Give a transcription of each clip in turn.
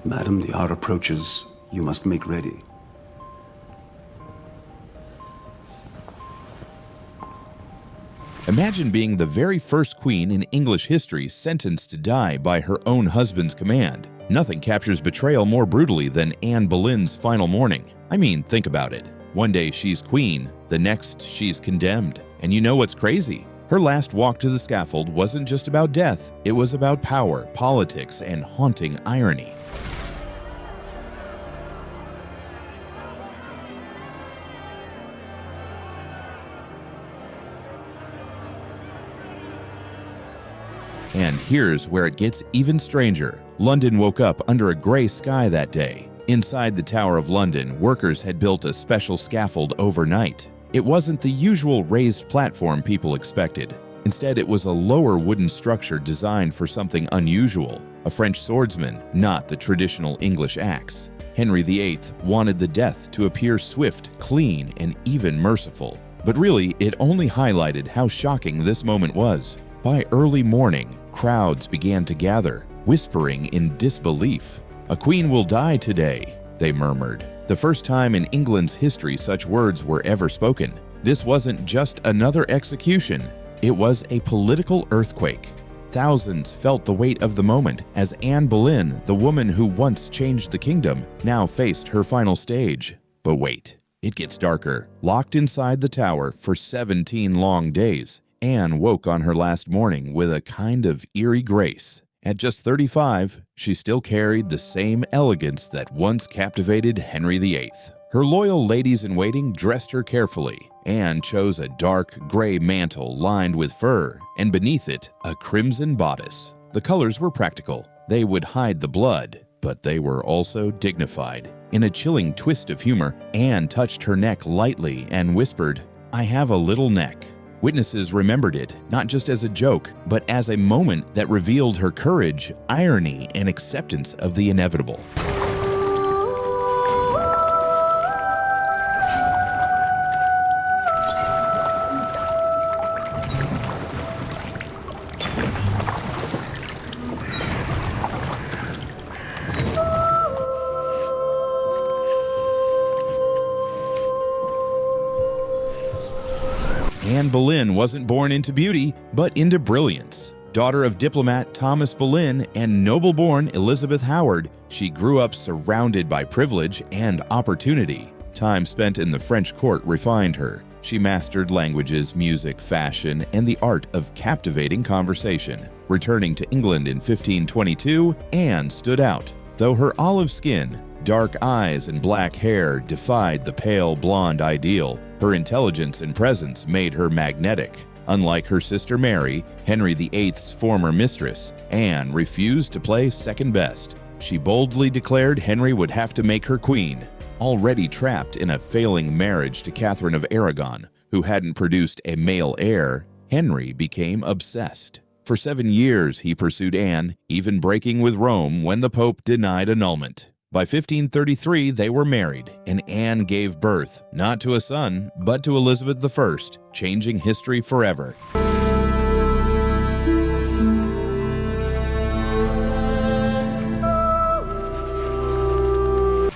Madam, the hour approaches. You must make ready. Imagine being the very first queen in English history sentenced to die by her own husband's command. Nothing captures betrayal more brutally than Anne Boleyn's final morning. I mean, think about it. One day she's queen, the next she's condemned. And you know what's crazy? Her last walk to the scaffold wasn't just about death, it was about power, politics, and haunting irony. And here's where it gets even stranger. London woke up under a gray sky that day. Inside the Tower of London, workers had built a special scaffold overnight. It wasn't the usual raised platform people expected. Instead, it was a lower wooden structure designed for something unusual, a French swordsman, not the traditional English axe. Henry VIII wanted the death to appear swift, clean, and even merciful. But really, it only highlighted how shocking this moment was. By early morning, crowds began to gather, whispering in disbelief. "A queen will die today," they murmured. The first time in England's history such words were ever spoken. This wasn't just another execution, it was a political earthquake. Thousands felt the weight of the moment as Anne Boleyn, the woman who once changed the kingdom, now faced her final stage. But wait, it gets darker. Locked inside the tower for 17 long days, Anne woke on her last morning with a kind of eerie grace. At just 35, she still carried the same elegance that once captivated Henry VIII. Her loyal ladies-in-waiting dressed her carefully. Anne chose a dark gray mantle lined with fur, and beneath it, a crimson bodice. The colors were practical. They would hide the blood, but they were also dignified. In a chilling twist of humor, Anne touched her neck lightly and whispered, "I have a little neck." Witnesses remembered it, not just as a joke, but as a moment that revealed her courage, irony, and acceptance of the inevitable. Anne Boleyn wasn't born into beauty, but into brilliance. Daughter of diplomat Thomas Boleyn and noble-born Elizabeth Howard, she grew up surrounded by privilege and opportunity. Time spent in the French court refined her. She mastered languages, music, fashion, and the art of captivating conversation. Returning to England in 1522, Anne stood out. Though her olive skin, dark eyes, and black hair defied the pale blonde ideal, her intelligence and presence made her magnetic. Unlike her sister Mary, Henry VIII's former mistress, Anne refused to play second best. She boldly declared Henry would have to make her queen. Already trapped in a failing marriage to Catherine of Aragon, who hadn't produced a male heir, Henry became obsessed. For 7 years he pursued Anne, even breaking with Rome when the Pope denied annulment. By 1533, they were married, and Anne gave birth, not to a son, but to Elizabeth I, changing history forever.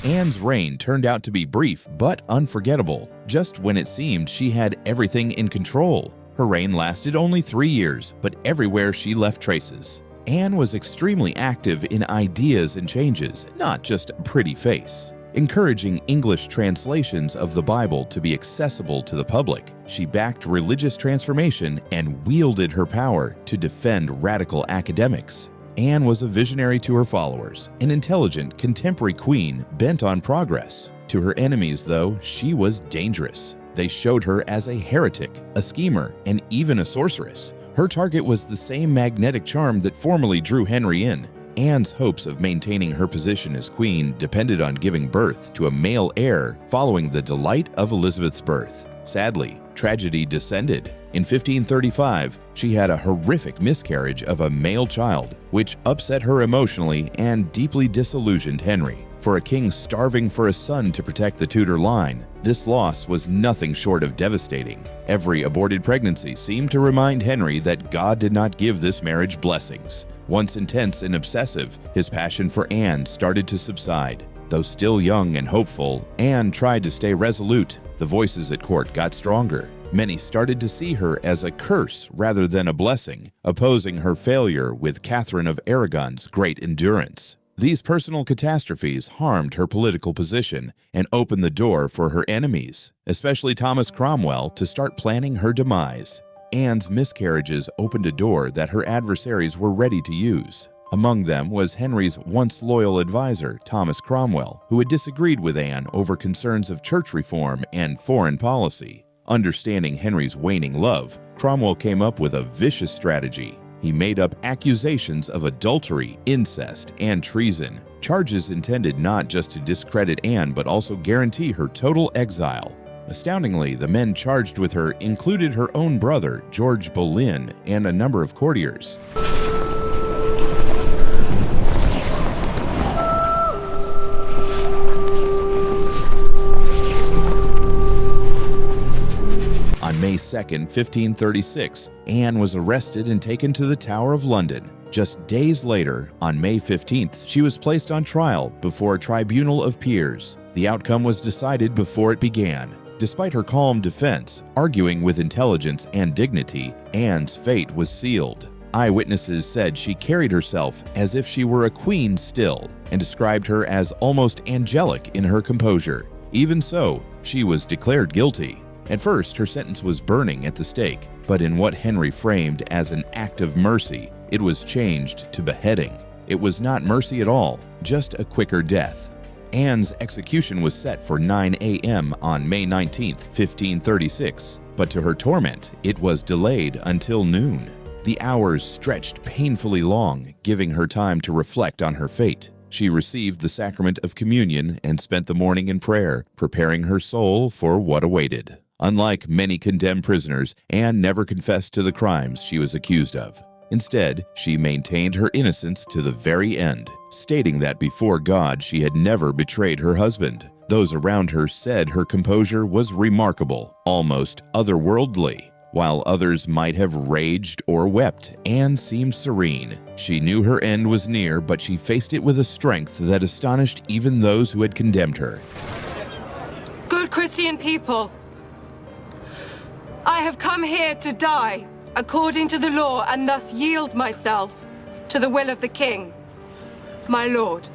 Anne's reign turned out to be brief but unforgettable, just when it seemed she had everything in control. Her reign lasted only 3 years, but everywhere she left traces. Anne was extremely active in ideas and changes, not just a pretty face. Encouraging English translations of the Bible to be accessible to the public, she backed religious transformation and wielded her power to defend radical academics. Anne was a visionary to her followers, an intelligent contemporary queen bent on progress. To her enemies, though, she was dangerous. They showed her as a heretic, a schemer, and even a sorceress. Her target was the same magnetic charm that formerly drew Henry in. Anne's hopes of maintaining her position as queen depended on giving birth to a male heir following the delight of Elizabeth's birth. Sadly, tragedy descended. In 1535, she had a horrific miscarriage of a male child, which upset her emotionally and deeply disillusioned Henry. For a king starving for a son to protect the Tudor line, this loss was nothing short of devastating. Every aborted pregnancy seemed to remind Henry that God did not give this marriage blessings. Once intense and obsessive, his passion for Anne started to subside. Though still young and hopeful, Anne tried to stay resolute. The voices at court got stronger. Many started to see her as a curse rather than a blessing, opposing her failure with Catherine of Aragon's great endurance. These personal catastrophes harmed her political position and opened the door for her enemies, especially Thomas Cromwell, to start planning her demise. Anne's miscarriages opened a door that her adversaries were ready to use. Among them was Henry's once loyal advisor, Thomas Cromwell, who had disagreed with Anne over concerns of church reform and foreign policy. Understanding Henry's waning love, Cromwell came up with a vicious strategy. He made up accusations of adultery, incest, and treason, charges intended not just to discredit Anne but also guarantee her total exile. Astoundingly, the men charged with her included her own brother, George Boleyn, and a number of courtiers. On May 2, 1536, Anne was arrested and taken to the Tower of London. Just days later, on May 15th, she was placed on trial before a tribunal of peers. The outcome was decided before it began. Despite her calm defense, arguing with intelligence and dignity, Anne's fate was sealed. Eyewitnesses said she carried herself as if she were a queen still, and described her as almost angelic in her composure. Even so, she was declared guilty. At first, her sentence was burning at the stake, but in what Henry framed as an act of mercy, it was changed to beheading. It was not mercy at all, just a quicker death. Anne's execution was set for 9 a.m. on May 19, 1536, but to her torment, it was delayed until noon. The hours stretched painfully long, giving her time to reflect on her fate. She received the sacrament of communion and spent the morning in prayer, preparing her soul for what awaited. Unlike many condemned prisoners, Anne never confessed to the crimes she was accused of. Instead, she maintained her innocence to the very end, stating that before God she had never betrayed her husband. Those around her said her composure was remarkable, almost otherworldly. While others might have raged or wept, Anne seemed serene. She knew her end was near, but she faced it with a strength that astonished even those who had condemned her. Good Christian people, I have come here to die according to the law and thus yield myself to the will of the king, my lord.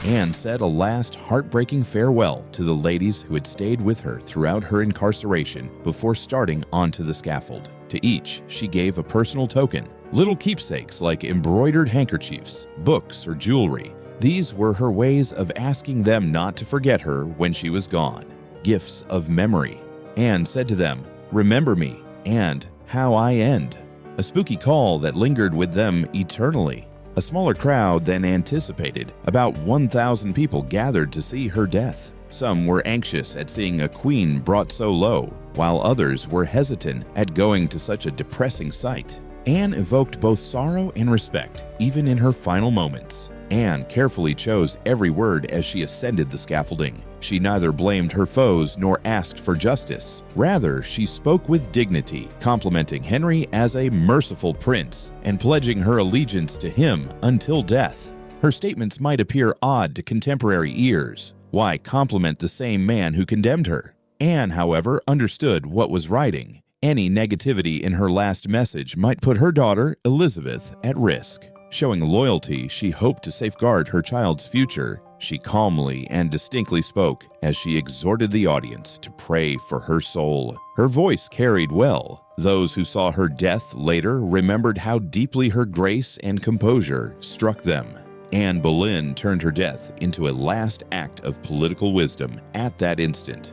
Anne said a last heartbreaking farewell to the ladies who had stayed with her throughout her incarceration before starting onto the scaffold. To each, she gave a personal token, little keepsakes like embroidered handkerchiefs, books, or jewelry. These were her ways of asking them not to forget her when she was gone, gifts of memory. Anne said to them, "Remember me, and how I end," a spooky call that lingered with them eternally. A smaller crowd than anticipated, about 1,000 people gathered to see her death. Some were anxious at seeing a queen brought so low, while others were hesitant at going to such a depressing sight. Anne evoked both sorrow and respect, even in her final moments. Anne carefully chose every word as she ascended the scaffolding. She neither blamed her foes nor asked for justice. Rather, she spoke with dignity, complimenting Henry as a merciful prince and pledging her allegiance to him until death. Her statements might appear odd to contemporary ears. Why compliment the same man who condemned her? Anne, however, understood what was writing. Any negativity in her last message might put her daughter, Elizabeth, at risk. Showing loyalty, she hoped to safeguard her child's future. She calmly and distinctly spoke as she exhorted the audience to pray for her soul. Her voice carried well. Those who saw her death later remembered how deeply her grace and composure struck them. Anne Boleyn turned her death into a last act of political wisdom at that instant.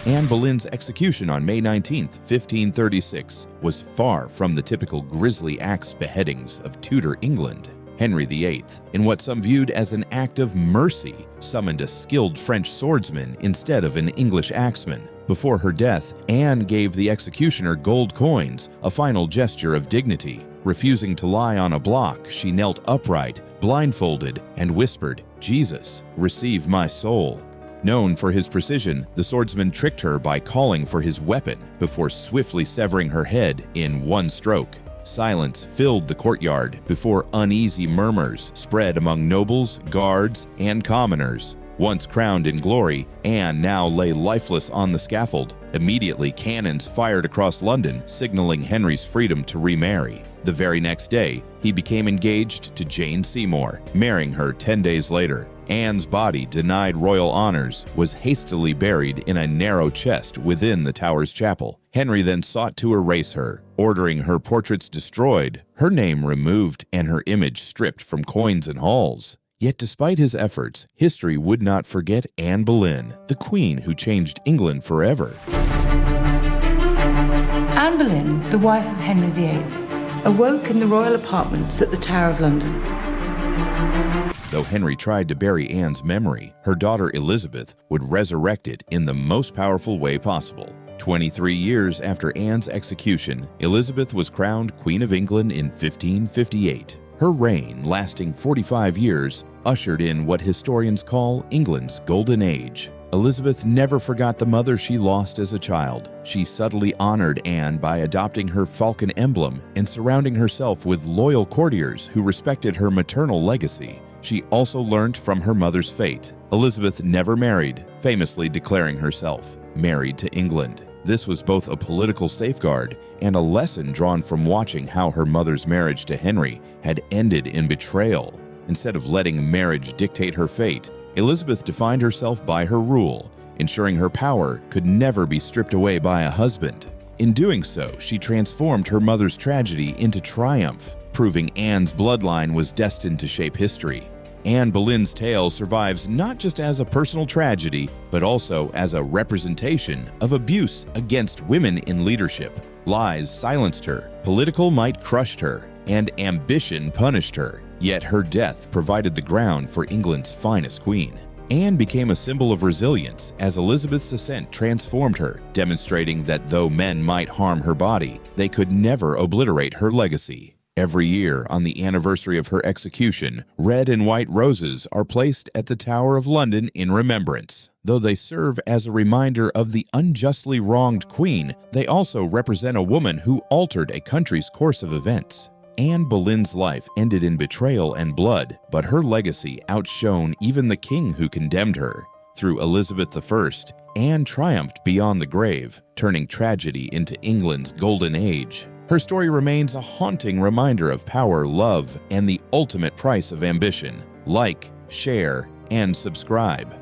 Anne Boleyn's execution on May 19, 1536, was far from the typical grisly axe beheadings of Tudor England. Henry VIII, in what some viewed as an act of mercy, summoned a skilled French swordsman instead of an English axeman. Before her death, Anne gave the executioner gold coins, a final gesture of dignity. Refusing to lie on a block, she knelt upright, blindfolded, and whispered, "Jesus, receive my soul." Known for his precision, the swordsman tricked her by calling for his weapon before swiftly severing her head in one stroke. Silence filled the courtyard before uneasy murmurs spread among nobles, guards, and commoners. Once crowned in glory, Anne now lay lifeless on the scaffold. Immediately, cannons fired across London, signaling Henry's freedom to remarry. The very next day, he became engaged to Jane Seymour, marrying her 10 days later. Anne's body, denied royal honors, was hastily buried in a narrow chest within the Tower's chapel. Henry then sought to erase her, ordering her portraits destroyed, her name removed, and her image stripped from coins and halls. Yet despite his efforts, history would not forget Anne Boleyn, the queen who changed England forever. Anne Boleyn, the wife of Henry VIII, awoke in the royal apartments at the Tower of London. Though Henry tried to bury Anne's memory, her daughter Elizabeth would resurrect it in the most powerful way possible. 23 years after Anne's execution, Elizabeth was crowned Queen of England in 1558. Her reign, lasting 45 years, ushered in what historians call England's Golden Age. Elizabeth never forgot the mother she lost as a child. She subtly honored Anne by adopting her falcon emblem and surrounding herself with loyal courtiers who respected her maternal legacy. She also learned from her mother's fate. Elizabeth never married, famously declaring herself married to England. This was both a political safeguard and a lesson drawn from watching how her mother's marriage to Henry had ended in betrayal. Instead of letting marriage dictate her fate, Elizabeth defined herself by her rule, ensuring her power could never be stripped away by a husband. In doing so, she transformed her mother's tragedy into triumph, proving Anne's bloodline was destined to shape history. Anne Boleyn's tale survives not just as a personal tragedy, but also as a representation of abuse against women in leadership. Lies silenced her, political might crushed her, and ambition punished her. Yet her death provided the ground for England's finest queen. Anne became a symbol of resilience as Elizabeth's ascent transformed her, demonstrating that though men might harm her body, they could never obliterate her legacy. Every year, on the anniversary of her execution, red and white roses are placed at the Tower of London in remembrance. Though they serve as a reminder of the unjustly wronged queen, they also represent a woman who altered a country's course of events. Anne Boleyn's life ended in betrayal and blood, but her legacy outshone even the king who condemned her. Through Elizabeth I, Anne triumphed beyond the grave, turning tragedy into England's golden age. Her story remains a haunting reminder of power, love, and the ultimate price of ambition. Like, share, and subscribe.